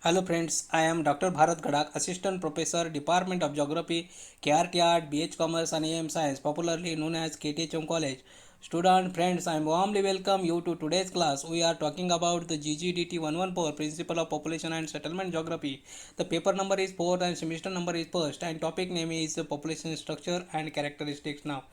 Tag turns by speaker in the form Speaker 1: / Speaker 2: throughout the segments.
Speaker 1: Hello friends, I am Dr. Bharat Gadak, Assistant Professor, Department of Geography, KRT Art, BH Commerce and AM Science, popularly known as KTHM College. Student friends, I warmly welcome you to today's class. We are talking about the GGDT 114, Principle of Population and Settlement Geography. The paper number is 4 and semester number is first and topic name is Population Structure and Characteristics Now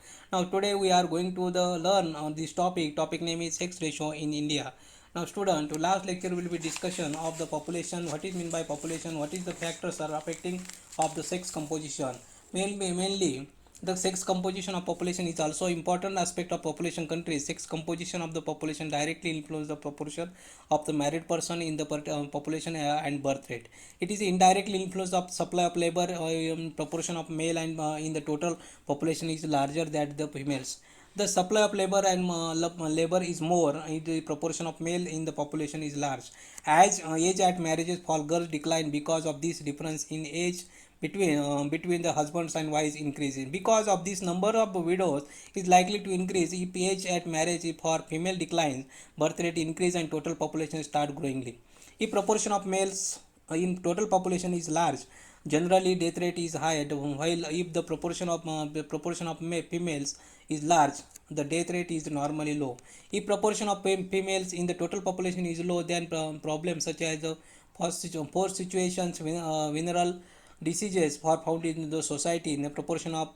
Speaker 1: today we are going to learn on this topic. Topic name is sex ratio in India. Now student, last lecture will be discussion of the population, what is mean by population, what is the factors are affecting of the sex composition. Mainly the sex composition of population is also important aspect of population countries. Sex composition of the population directly influence the proportion of the married person in the population and birth rate. It is indirectly influence of supply of labor, proportion of male and in the total population is larger than the females. The supply of labor and labor is more, the proportion of male in the population is large. As age at marriages fall, girls decline because of this difference in age between the husbands and wives increasing. Because of this, number of widows is likely to increase if age at marriage for female declines, birth rate increase and total population start growingly. If proportion of males in total population is large, generally death rate is high, while if the proportion of females is large, the death rate is normally low. If proportion of females in the total population is low, then problems such as post situations, venereal diseases are found in the society. In the proportion of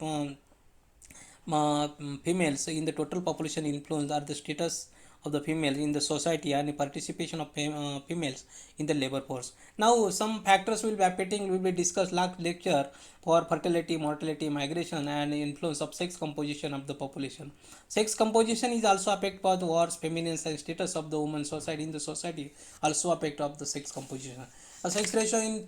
Speaker 1: females in the total population influence are the status of the female in the society and participation of females in the labor force. Now some factors will be affecting, will be discussed last lecture for fertility, mortality, migration and influence of sex composition of the population. Sex composition is also affected by the wars, feminines and status of the woman society in the society, also affect of the sex composition. Sex ratio in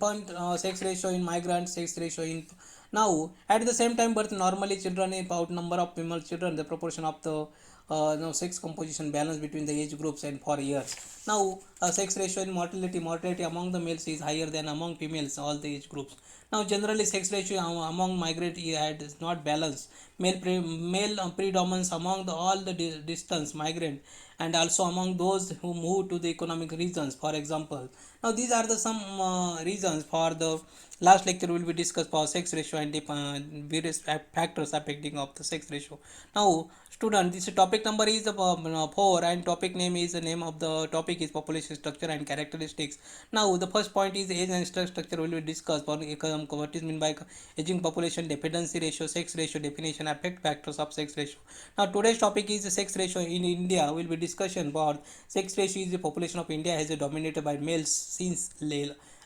Speaker 1: sex ratio in migrants, sex ratio in now at the same time birth normally children, about number of female children, the proportion of the now sex composition balance between the age groups and for years. Now sex ratio in mortality among the males is higher than among females all the age groups. Now generally sex ratio among migrant is not balanced. Male predominance among all the distance migrant and also among those who move to the economic regions, for example. Now these are the some reasons for the last lecture will be discussed for sex ratio and the various factors affecting of the sex ratio. Now student, this topic number is 4 and topic name is the name of the topic is population structure and characteristics. Now the first point is age and structure will be discussed for what is mean by aging population, dependency ratio, sex ratio definition, affect factors of sex ratio. Now today's topic is sex ratio in India. Will be discussion for sex ratio is the population of India has dominated by males since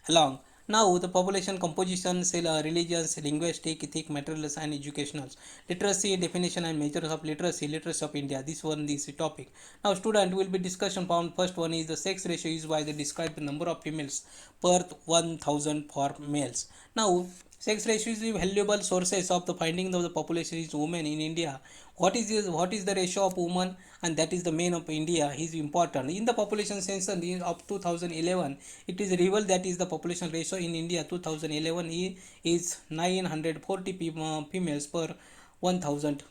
Speaker 1: long. Now the population composition, religions, linguistic, ethic, materials and educationals. Literacy definition and measures of literacy of India. This one is the topic. Now student will be discussion found. First one is the sex ratio is by the describe the number of females per 1000 for males. Now sex ratio is the valuable sources of the finding of the population is women in India. What is the ratio of women, and that is the main of India is important. In the population census of 2011, it is revealed that is the population ratio in India 2011 is 940 females per 1000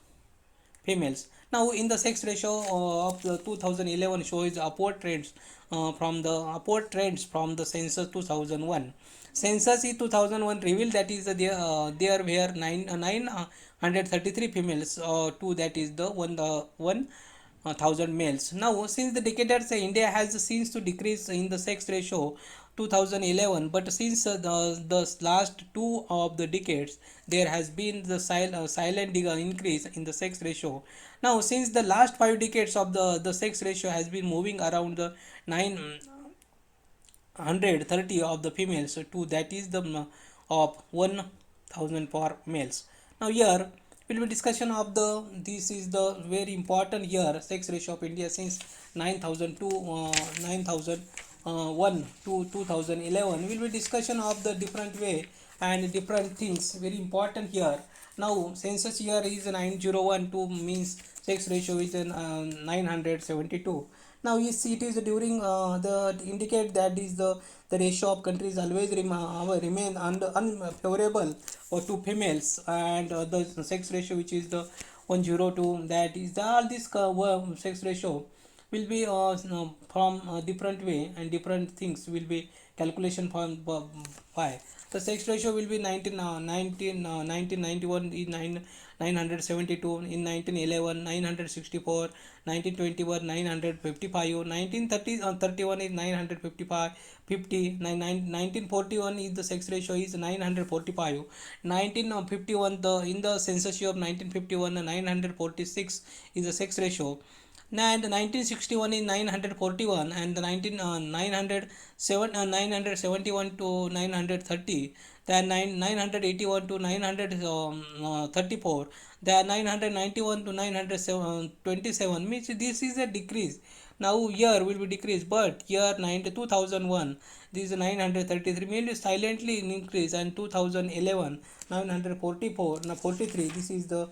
Speaker 1: females. Now in the sex ratio of the 2011 shows upward trends from the census 2001. Census in 2001 revealed that is there were 933 females to that is the 1000 males. Now since the decades India has since to decrease in the sex ratio 2011, but since the last two of the decades there has been the silent increase in the sex ratio. Now since the last 5 decades of the sex ratio has been moving around the 930 of the females to that is the of 1000 for males. Now here will be discussion of the this is the very important here sex ratio of India since 9000 to 9001 to 2011 will be discussion of the different way and different things very important here. Now census year is 9012 means sex ratio is 972. Now yes, it is during the indicate that is the ratio of countries always remain unfavorable to females and the sex ratio which is the 102, that is all this sex ratio will be from different way, and different things will be calculation from by the sex ratio will be 1991 is 972, in 1911 964, 1921 955, 1930 31 is 955 50, 1941 is the sex ratio is 945, 1951 the in the census year of 1951 946 is the sex ratio, and 1961 is 941, and the 971 to 930, then 981 to 934, then 991 to 927, means this is a decrease. Now year will be decreased, but year 2001 this is 933 may silently increase, and 2011 944 now 43, this is the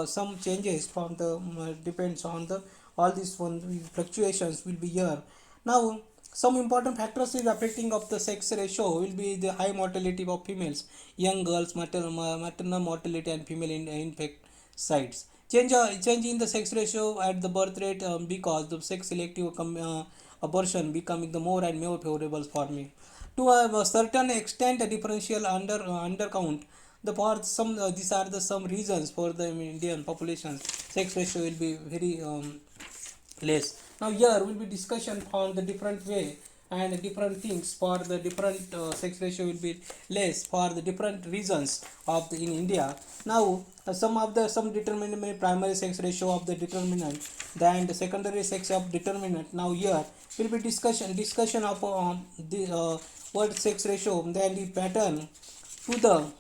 Speaker 1: some changes from the depends on the all these one fluctuations will be here. Now some important factors is affecting of the sex ratio will be the high mortality of females, young girls, maternal mortality, and female infect sites. Change in the sex ratio at the birth rate because the sex selective abortion becoming the more and more favorable for me. To a certain extent, a differential undercount. The for some these are the some reasons for the Indian population sex ratio will be very less. Now here will be discussion on the different way and different things for the different sex ratio will be less for the different reasons of the in India. Now some of the some determinant primary sex ratio of the determinant, then the secondary sex of determinant. Now here will be discussion of the what sex ratio, then the pattern to the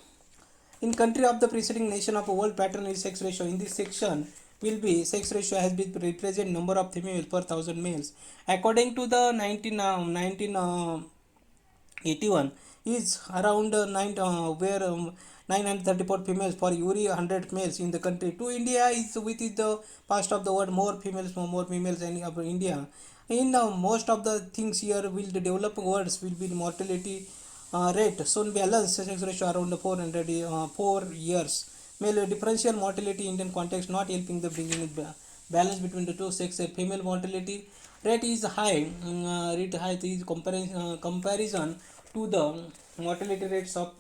Speaker 1: in country of the preceding nation of a world pattern is sex ratio. In this section will be sex ratio has been represent number of females per thousand males. According to the 1981 is around 934 females for every 100 males in the country. To India is with the past of the world more females and of India. In most of the things here will the developed worlds will be mortality rate soon balance sex ratio around 4 years. Male differential mortality Indian context not helping the bringing balance between the two sexes. Female mortality rate is high. Rate high is comparison to the mortality rates of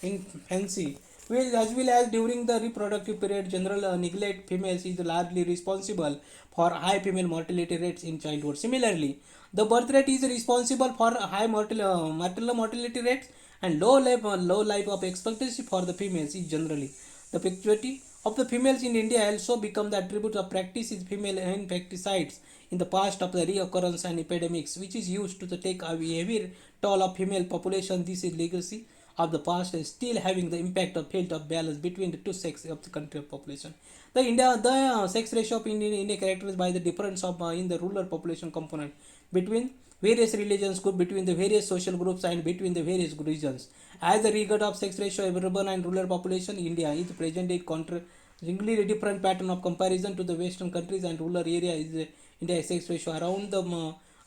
Speaker 1: infancy. Well as during the reproductive period, general neglect females is largely responsible for high female mortality rates in childhood. Similarly, the birth rate is responsible for high maternal mortality rates and low life of expectancy for the females is generally. The pituitary of the females in India also become the attribute of practice is female insecticides in the past of the reoccurrence and epidemics, which is used to take a heavy toll of female population. This is legacy of the past is still having the impact of felt of balance between the two sexes of the country of population. The sex ratio of India characterized by the difference of in the rural population component between various religions group, between the various social groups, and between the various regions. As the regard of sex ratio of urban and rural population, India is present a completely different pattern of comparison to the western countries, and rural area is India sex ratio around the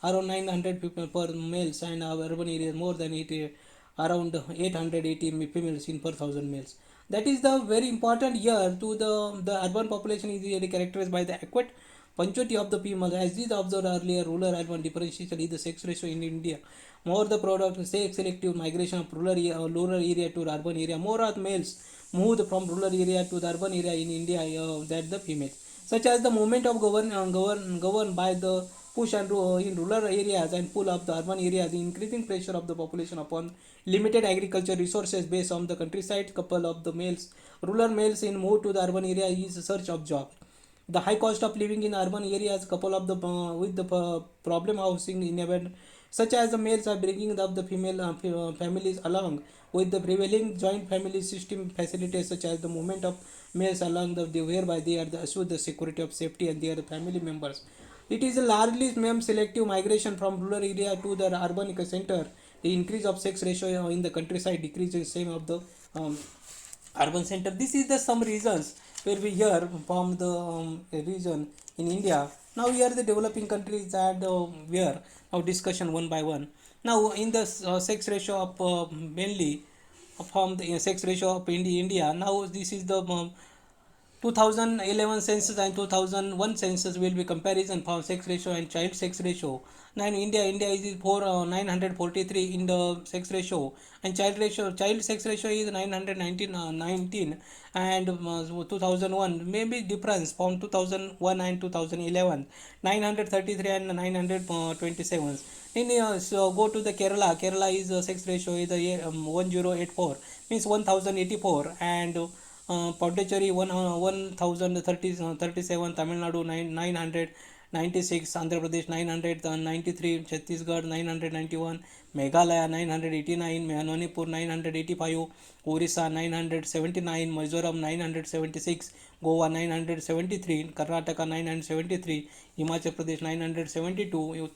Speaker 1: around 900 people per males, and our urban area more than 80, around 880 females in per thousand males. That is the very important here to the urban population is really characterized by the adequate punctuality of the females. As is observed earlier, rural urban differentiation is the sex ratio in India. More the product sex selective migration of rural area to urban area. More of males moved from rural area to the urban area in India than the females. Such as the movement of governed by the push and in rural areas and pull of the urban areas, the increasing pressure of the population upon limited agriculture resources based on the countryside. Couple of the rural males in move to the urban area is search of job. The high cost of living in urban areas, couple of the with the problem housing in event, such as the males are bringing up the female families along with the prevailing joint family system facilities, such as the movement of males along the whereby they are assured the security of safety and their family members. It is a largely selective migration from rural area to the urban center. The increase of sex ratio in the countryside decreases same of the urban center. This is the some reasons where we hear from the region in India. Now here the developing countries and where now discussion one by one. Now in the sex ratio of mainly from the sex ratio of India. Now this is the 2011 census and 2001 census will be comparison for sex ratio and child sex ratio. Now in India is 943 in the sex ratio, and child sex ratio is 919 and 2001 maybe difference from 2001 and 2011 933 and 927. So go to the Kerala is sex ratio is 1084 means 1084, and Pondicherry 1037, Tamil Nadu 996, Andhra Pradesh 993, Chhattisgarh 991, Meghalaya 989, Manipur 985, Orissa 979, Mizoram 976, Goa 973, Karnataka 973, Himachal Pradesh 972,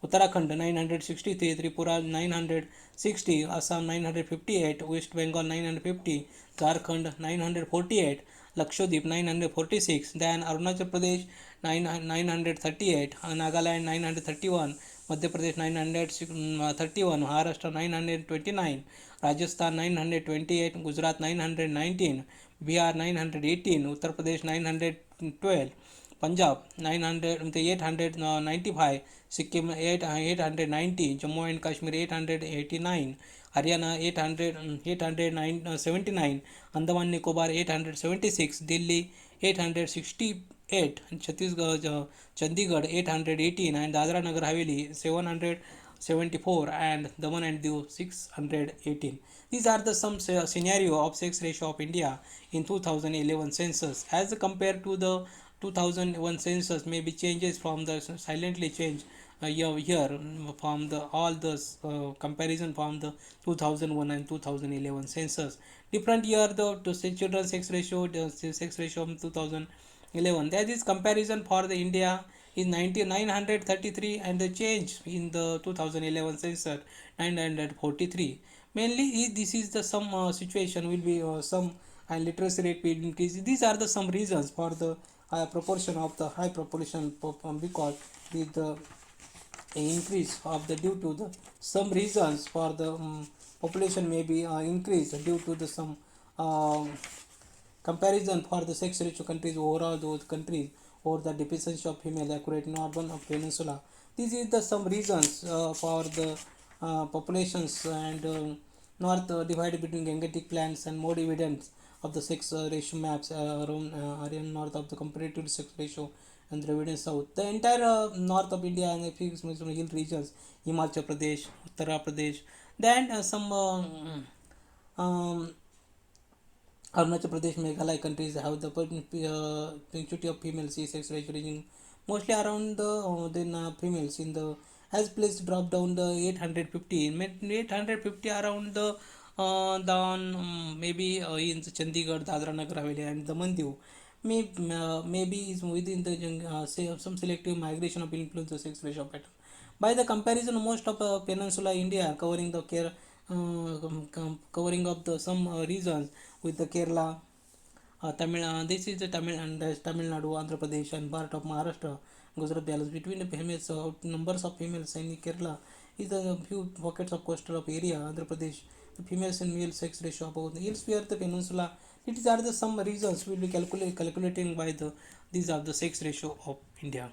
Speaker 1: Uttarakhand 963, Tripura 960, Assam 958, West Bengal 950, Jharkhand 948, Lakshadweep 946, then Arunachal Pradesh 938, Nagaland 931, Madhya Pradesh 931, Maharashtra 929, Rajasthan 928, Gujarat 919, Bihar 918, Uttar Pradesh 912, Punjab 895, Sikkim 890, Jammu and Kashmir 889, Haryana 879, Andaman Nicobar 876, Delhi 868, Chandigarh 818, and Dadra Nagar Haveli 774, and Daman and Diu 618. These are the some scenario of sex ratio of India in 2011 census as compared to the 2001 census. Maybe changes from the silently change here from the all the comparison from the 2001 and 2011 census. Different year the children sex ratio, the sex ratio of 2011, that is comparison for the India is 933, and the change in the 2011 census 943. Mainly this is the some situation will be some and literacy rate will increase. These are the some reasons for the proportion of the high population because with the increase of the due to the some reasons for the population may be increased due to the some uh, comparison for the sex ratio countries overall those countries or the deficiency of female accurate in urban of peninsula. This is the some reasons for the populations and north divided between Gangetic plants and more evidence of the sex ratio maps around Aryan north of the comparative sex ratio and Dravidian south. The entire north of India and the hill regions, Himachal Pradesh, Uttara Pradesh, then some um, Arunachal Pradesh, Meghalaya countries have the punctuality of female C-sex ratio ranging mostly around the then females in the has place drop down the 850 around the down maybe in the Chandigarh, Dadra Nagar Haveli and the Mandiu maybe is within the say some selective migration of influenza sex ratio pattern. By the comparison, most of peninsula India covering the covering of the some regions with the Kerala, this is the Tamil and Tamil Nadu, Andhra Pradesh, and part of Maharashtra, Gujarat balance between the females. Numbers of females in Kerala is the few pockets of coastal of area. Andhra Pradesh, the females and male sex ratio about the elsewhere the peninsula. It are the some reasons will be calculating by the these are the sex ratio of India.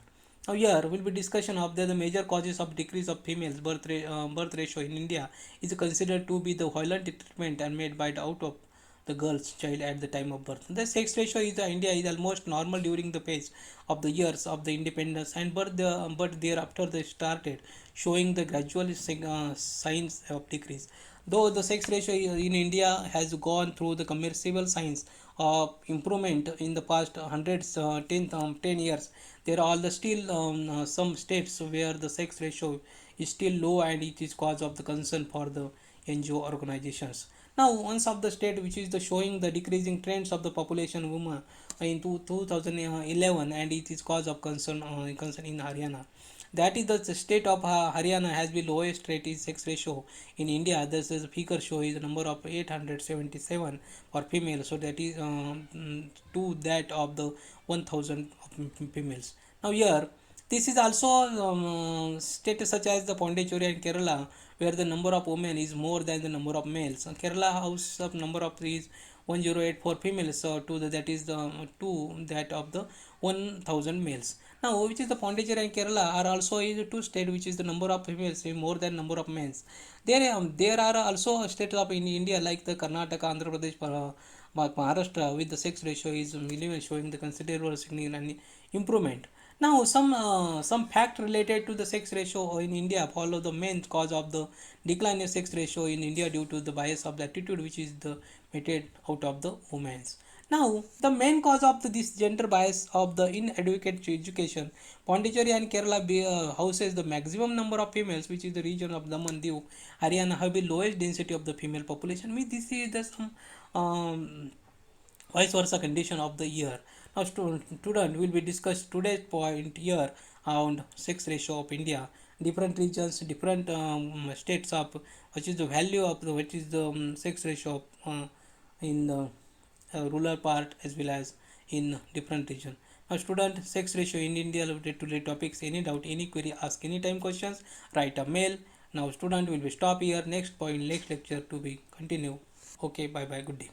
Speaker 1: Now here will be discussion of the major causes of decrease of females birth ratio in India is considered to be the violent treatment and made by the out of the girl's child at the time of birth. The sex ratio is India is almost normal during the phase of the years of the independence and but thereafter they started showing the gradual signs of decrease. Though the sex ratio in India has gone through the commercial signs of improvement in the past 10 years, there are all the still some states where the sex ratio is still low and it is cause of the concern for the NGO organizations. Now, one of the state which is the showing the decreasing trends of the population women in 2011 and it is cause of concern in Haryana. That is the state of Haryana has the lowest rate is sex ratio in India. This is figure show is number of 877 for female. So that is to that of the 1000 of females. Now here This is also states such as the Pondicherry and Kerala, where the number of women is more than the number of males. Kerala house of number of is 1084 females, so to the, that is the to that of the 1000 males. Now, which is the Pondicherry and Kerala are also is two state which is the number of females is more than number of males. There are also states of in India like the Karnataka, Andhra Pradesh, Maharashtra with the sex ratio is showing the considerable significant improvement. Now, some fact related to the sex ratio in India follow the main cause of the decline in sex ratio in India due to the bias of the attitude which is the meted out of the women's. Now, the main cause of this gender bias of the inadequate education, Pondicherry and Kerala houses the maximum number of females, which is the region of Daman, Diu, Haryana have the lowest density of the female population. This is the some vice versa condition of the year. Now, student will be discussed today's point here on sex ratio of India, different regions, different states of what is the value of the what is the sex ratio in the rural part as well as in different region. Now, student, sex ratio in India related to topics. Any doubt, any query, ask anytime questions. Write a mail. Now, student will be stop here. Next point, next lecture to be continue. Okay, bye bye. Good day.